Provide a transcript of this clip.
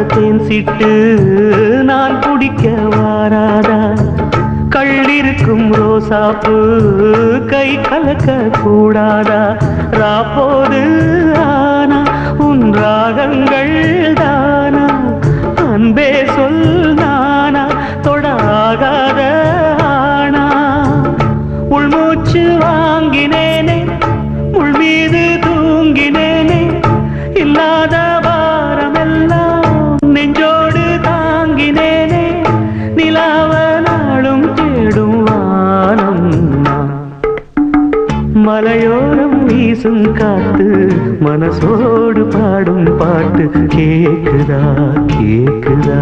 தேன் சிட்டு நான் குடிக்க வாராதா கள்ளிருக்கும் ரோசாப்பு கை கலக்க கூடாதா ராப்போது ஆனா உன் ராகங்கள் தானா அன்பே சொல் நானா தொடாகாத ஆனா உள்மூச்சு வாங்கினேனே உள் மீது தூங்கினேனே இல்லாத வாரமெல்லாம் நெஞ்சோடு தாங்கினேனே நிலாவ நாளும் தேடும் வானம் மலையோரம் வீசும் காத்து மனசோடு பாடும் பாட்டு கேக்குதா கேக்குதா